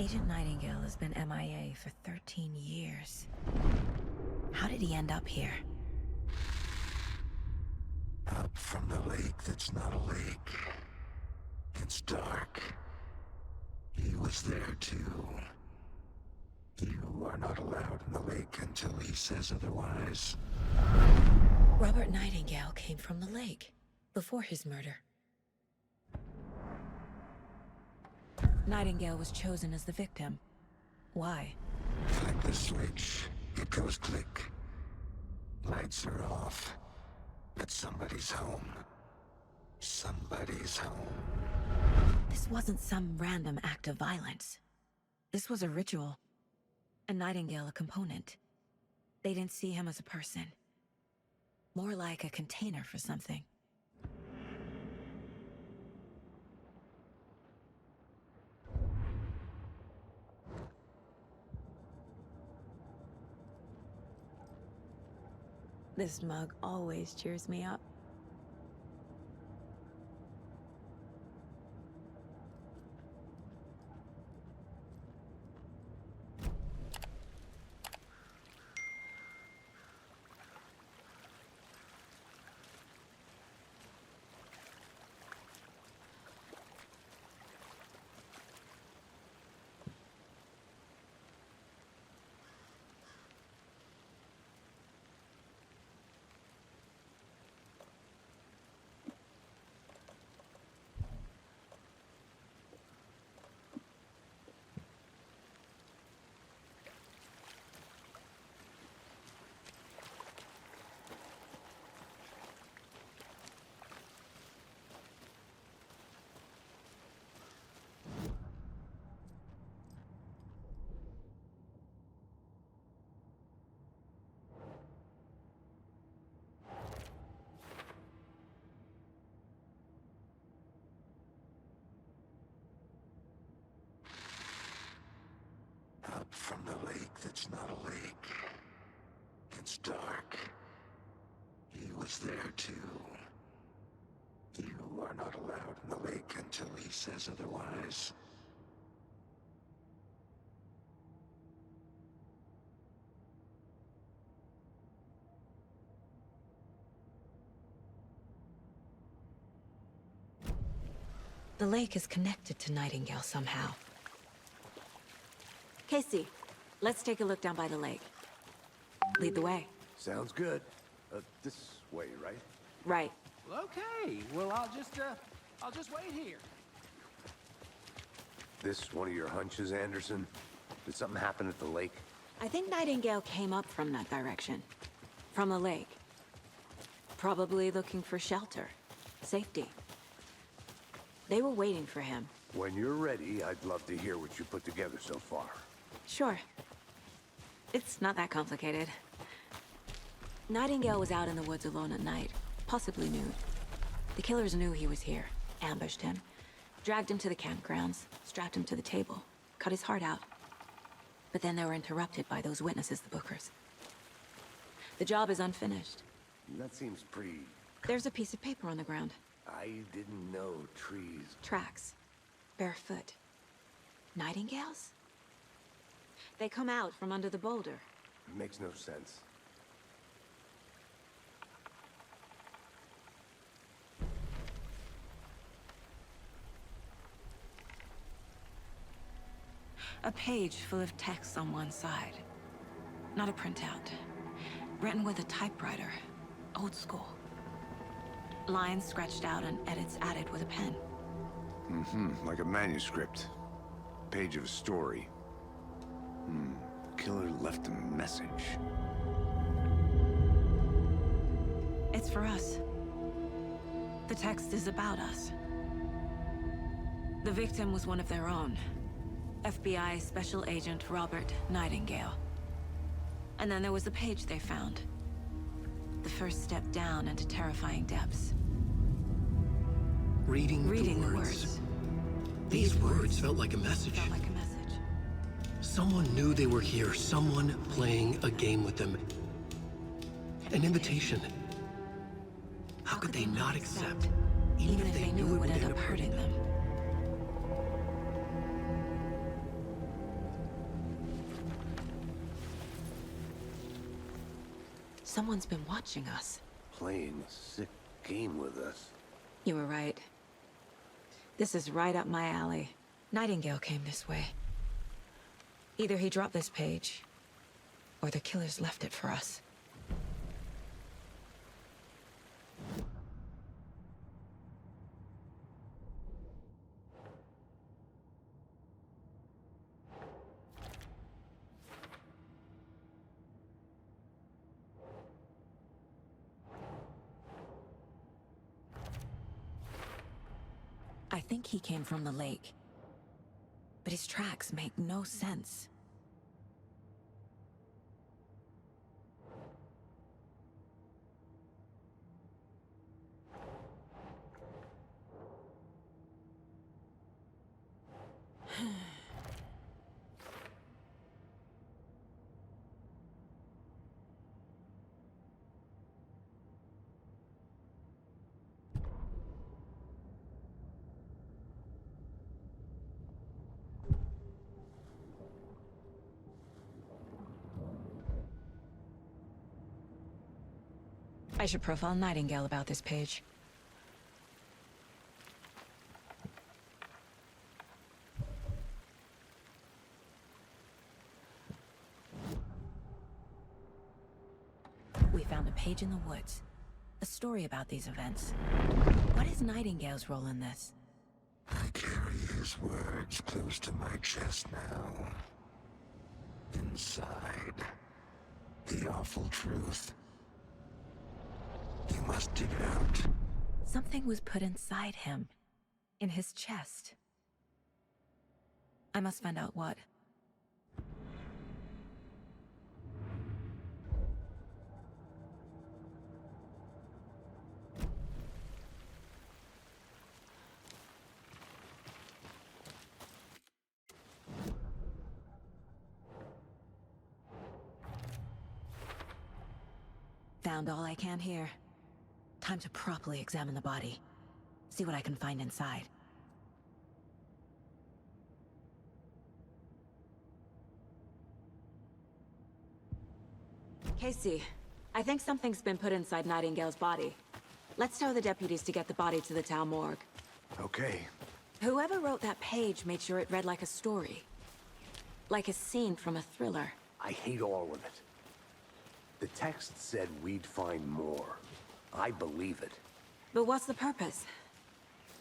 Agent Nightingale has been MIA for 13 years. How did he end up here? Up from the lake that's not a lake. It's dark. He was there too. You are not allowed in the lake until he says otherwise. Robert Nightingale came from the lake before his murder. Nightingale was chosen as the victim. Why? Flip the switch. It goes click. Lights are off. But somebody's home. Somebody's home. This wasn't some random act of violence. This was a ritual. And Nightingale a component. They didn't see him as a person. More like a container for something. This mug always cheers me up. Up from the lake that's not a lake. It's dark. He was there too. You are not allowed in the lake until he says otherwise. The lake is connected to Nightingale somehow. Casey, let's take a look down by the lake. Lead the way. Sounds good. This way, right? Right. Okay, well, I'll just wait here. This one of your hunches, Anderson? Did something happen at the lake? I think Nightingale came up from that direction. From the lake. Probably looking for shelter. Safety. They were waiting for him. When you're ready, I'd love to hear what you put together so far. Sure. It's not that complicated. Nightingale was out in the woods alone at night, possibly nude. The killers knew he was here, ambushed him, dragged him to the campgrounds, strapped him to the table, cut his heart out. But then they were interrupted by those witnesses, the Bookers. The job is unfinished. That seems pretty... There's a piece of paper on the ground. I didn't know trees... Tracks. Barefoot. Nightingales? They come out from under the boulder. Makes no sense. A page full of text on one side. Not a printout. Written with a typewriter. Old school. Lines scratched out and edits added with a pen. Like a manuscript. Page of a story. The killer left a message. It's for us. The text is about us. The victim was one of their own. FBI Special Agent Robert Nightingale. And then there was the page they found. The first step down into terrifying depths. Reading the words. These words felt like a message. Felt like a message. Someone knew they were here, someone playing a game with them. An invitation. How could they not accept, even Even if if they knew it would end up hurting them. Someone's been watching us. Playing a sick game with us. You were right. This is right up my alley. Nightingale came this way. Either he dropped this page, or the killers left it for us. I think he came from the lake. But his tracks make no sense. I should profile Nightingale about this page. We found a page in the woods. A story about these events. What is Nightingale's role in this? I carry his words close to my chest now. Inside, the awful truth. You must dig it out. Something was put inside him. In his chest. I must find out what. Found all I can here. Time to properly examine the body. See what I can find inside. Casey, I think something's been put inside Nightingale's body. Let's tell the deputies to get the body to the town morgue. Okay. Whoever wrote that page made sure it read like a story. Like a scene from a thriller. I hate all of it. The text said we'd find more. I believe it. But what's the purpose?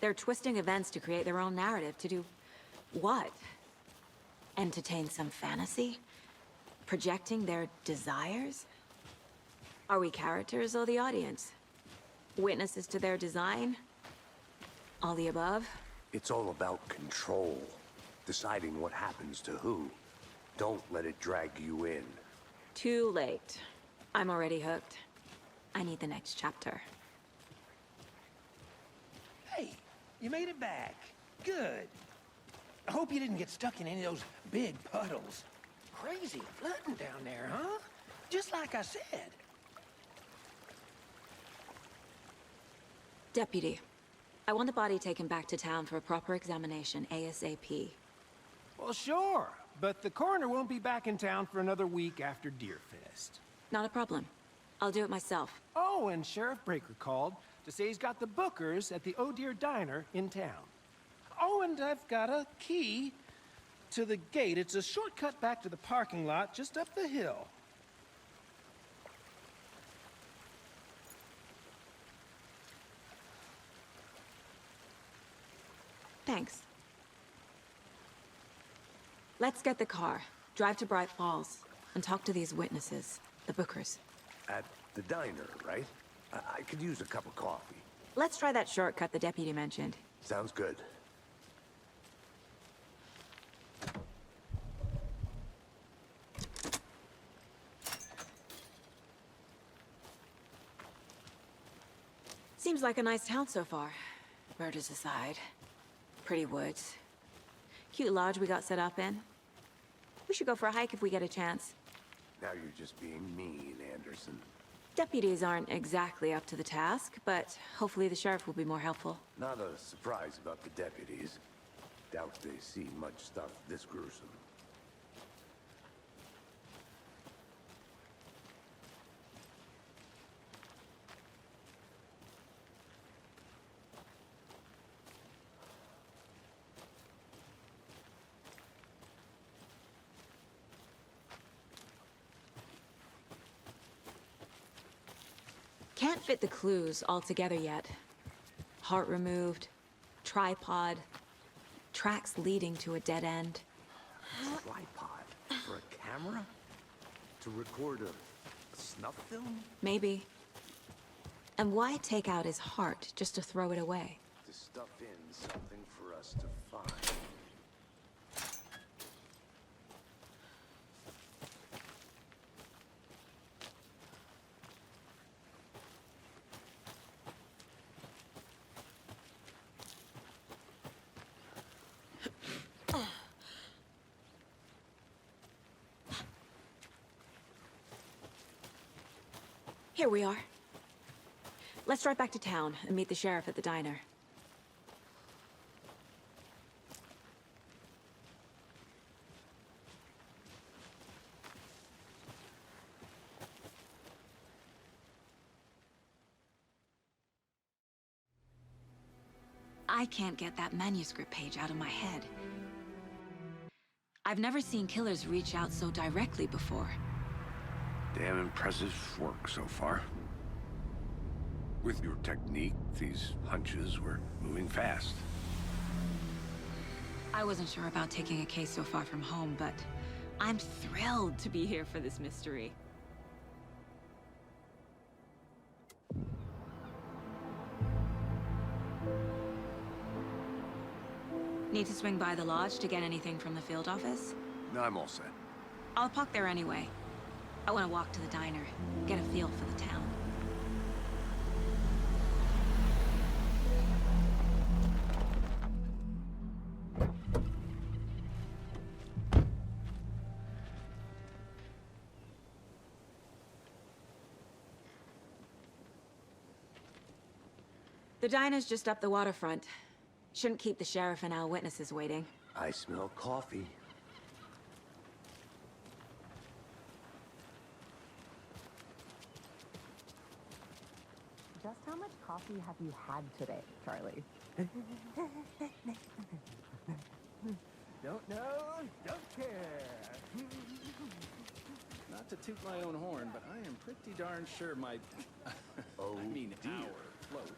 They're twisting events to create their own narrative. To do what? Entertain some fantasy? Projecting their desires? Are we characters or the audience? Witnesses to their design? All the above? It's all about control. Deciding what happens to who. Don't let it drag you in. Too late. I'm already hooked. I need the next chapter. Hey, you made it back. Good. I hope you didn't get stuck in any of those big puddles. Crazy flooding down there, huh? Just like I said. Deputy, I want the body taken back to town for a proper examination ASAP. Well, sure. But the coroner won't be back in town for another week after Deerfest. Not a problem. I'll do it myself. Oh, and Sheriff Breaker called to say he's got the bookers at the Oh Dear Diner in town. Oh, and I've got a key to the gate. It's a shortcut back to the parking lot just up the hill. Thanks. Let's get the car, drive to Bright Falls, and talk to these witnesses, the bookers. At the diner, right? I could use a cup of coffee. Let's try that shortcut the deputy mentioned. Sounds good. Seems like a nice town so far. Murders aside. Pretty woods. Cute lodge we got set up in. We should go for a hike if we get a chance. Now you're just being mean, Anderson. Deputies aren't exactly up to the task, but hopefully the sheriff will be more helpful. Not a surprise about the deputies. Doubt they see much stuff this gruesome. can't fit the clues all together yet. Heart removed, tripod, tracks leading to a dead end. Tripod? For a camera? To record a snuff film? Maybe. And why take out his heart just to throw it away? To stuff in something for us to find. Here we are. Let's drive back to town and meet the sheriff at the diner. I can't get that manuscript page out of my head. I've never seen killers reach out so directly before. Damn impressive work so far. With your technique, these hunches were moving fast. I wasn't sure about taking a case so far from home, but I'm thrilled to be here for this mystery. Need to swing by the lodge to get anything from the field office? No, I'm all set. I'll park there anyway. I want to walk to the diner, get a feel for the town. The diner's just up the waterfront. Shouldn't keep the sheriff and our witnesses waiting. I smell coffee. Just how much coffee have you had today, Charlie? Don't know, don't care. Not to toot my own horn, but I am pretty darn sure my... Oh, I mean, dear. our float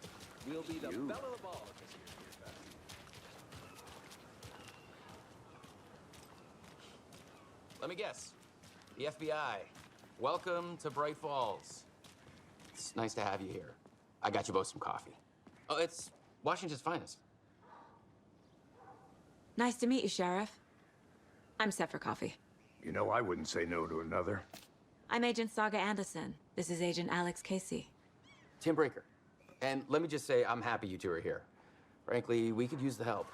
will be the You. belle of the ball at this year's Beer Fest. Let me guess. The FBI. Welcome to Bright Falls. It's nice to have you here. I got you both some coffee. Oh, it's Washington's finest. Nice to meet you, Sheriff. I'm set for coffee. You know, I wouldn't say no to another. I'm Agent Saga Anderson. This is Agent Alex Casey. Tim Breaker. And let me just say, I'm happy you two are here. Frankly, we could use the help.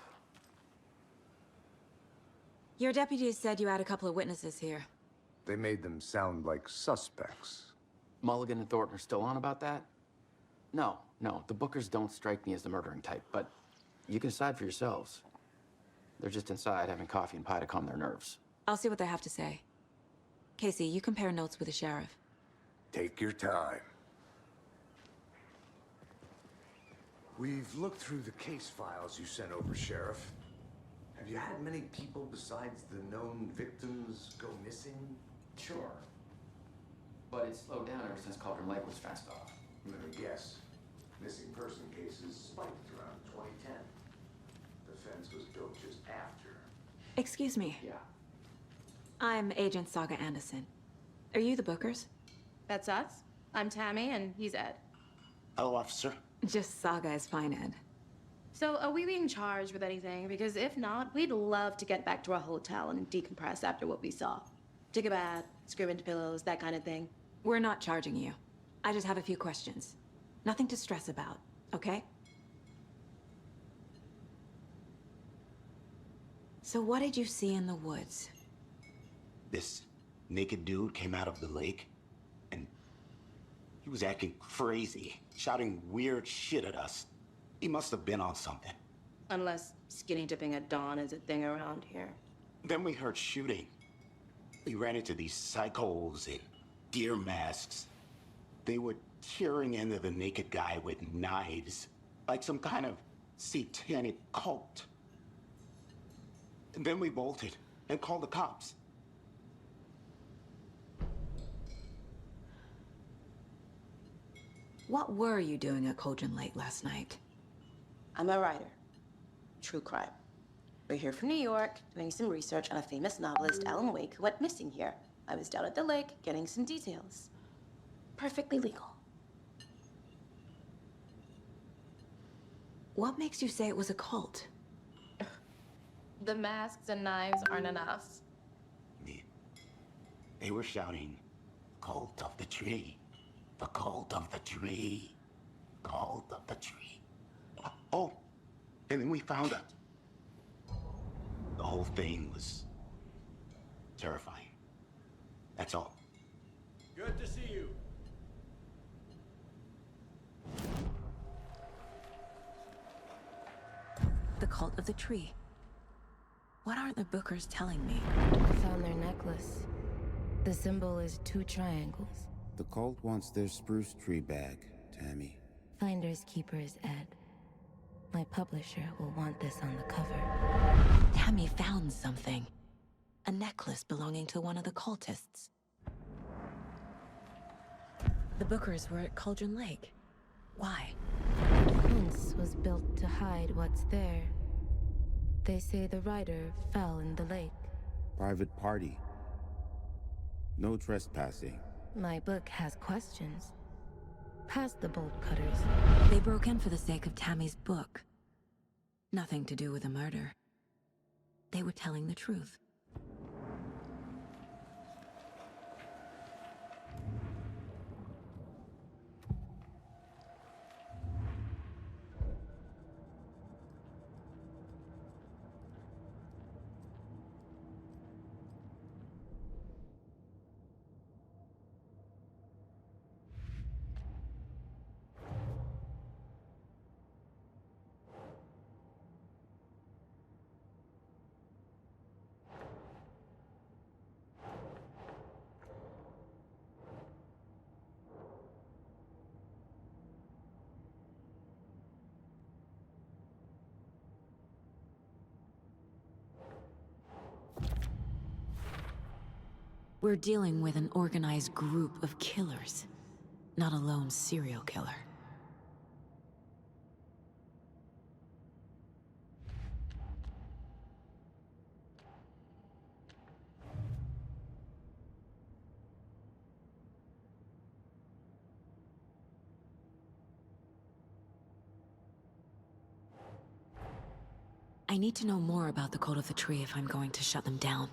Your deputies said you had a couple of witnesses here. They made them sound like suspects. Mulligan and Thornton are still on about that? No, the Bookers don't strike me as the murdering type, but you can decide for yourselves. They're just inside having coffee and pie to calm their nerves. I'll see what they have to say. Casey, you compare notes with the sheriff. Take your time. We've looked through the case files you sent over, Sheriff. Have you had many people besides the known victims go missing? Sure. But it's slowed down ever since Cauldron Lake was fenced off. Let me guess. Missing person cases spiked around 2010. The fence was built just after. Excuse me. Yeah. I'm Agent Saga Anderson. Are you the Bookers? That's us. I'm Tammy, and he's Ed. Hello, officer. Just Saga is fine, Ed. So, are we being charged with anything? Because if not, we'd love to get back to our hotel and decompress after what we saw. Take a bath, scream into pillows, that kind of thing. We're not charging you. I just have a few questions. Nothing to stress about, okay? So what did you see in the woods? This naked dude came out of the lake, and he was acting crazy, shouting weird shit at us. He must have been on something. Unless skinny dipping at dawn is a thing around here. Then we heard shooting. We ran into these psychos in deer masks. They were tearing into the naked guy with knives, like some kind of satanic cult. And then we bolted and called the cops. What were you doing at Cauldron Lake last night? I'm a writer. True crime. We're here from New York, doing some research on a famous novelist, Alan Wake, who went missing here. I was down at the lake, getting some details. Perfectly legal. What makes you say it was a cult? The masks and knives aren't enough. They were shouting, "Cult of the tree. The cult of the tree. Cult of the tree." Oh, and then we found out. The whole thing was terrifying. That's all. Good to see you. The cult of the tree. What aren't the Bookers telling me? I found their necklace. The symbol is 2 triangles. The cult wants their spruce tree back, Tammy. Finders keepers, Ed. My publisher will want this on the cover. Tammy found something. A necklace belonging to one of the cultists. The Bookers were at Cauldron Lake. Why? The fence was built to hide what's there. They say the writer fell in the lake. Private party. No trespassing. My book has questions. Past the bolt cutters. They broke in for the sake of Tammy's book. Nothing to do with a murder. They were telling the truth. We're dealing with an organized group of killers, not a lone serial killer. I need to know more about the Cult of the Tree if I'm going to shut them down.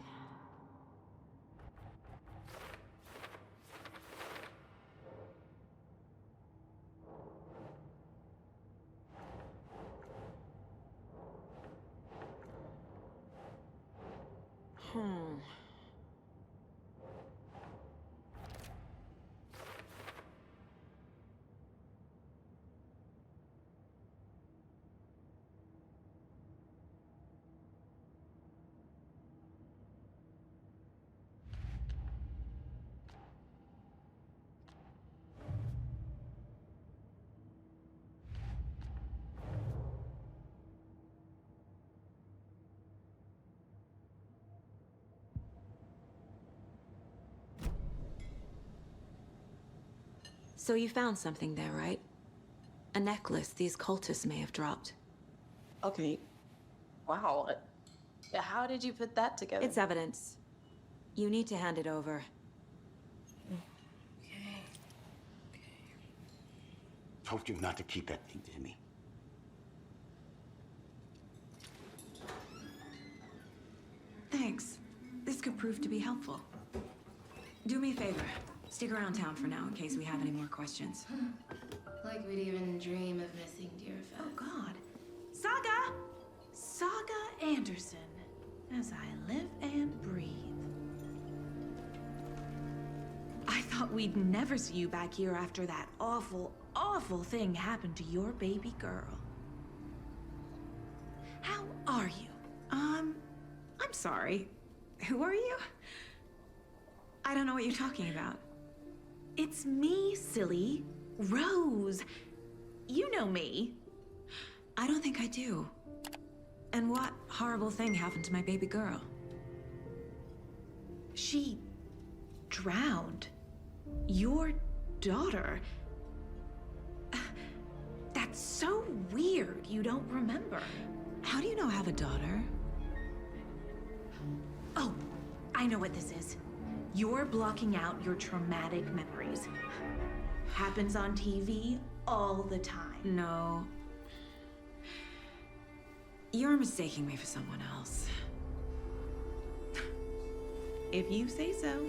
So you found something there, right? A necklace these cultists may have dropped. Okay. Wow. How did you put that together? It's evidence. You need to hand it over. Told you not to keep that thing to me. Thanks. This could prove to be helpful. Do me a favor. Stick around town for now in case we have any more questions. Like we'd even dream of missing dear friends. Oh, God. Saga! Saga Anderson. As I live and breathe. I thought we'd never see you back here after that awful, awful thing happened to your baby girl. How are you? I'm sorry. Who are you? I don't know what you're talking about. It's me, silly. Rose. You know me. I don't think I do. And what horrible thing happened to my baby girl? She drowned. Your daughter. That's so weird. You don't remember. How do you know I have a daughter? Oh, I know what this is. You're blocking out your traumatic memories. Happens on TV all the time. No. You're mistaking me for someone else. If you say so.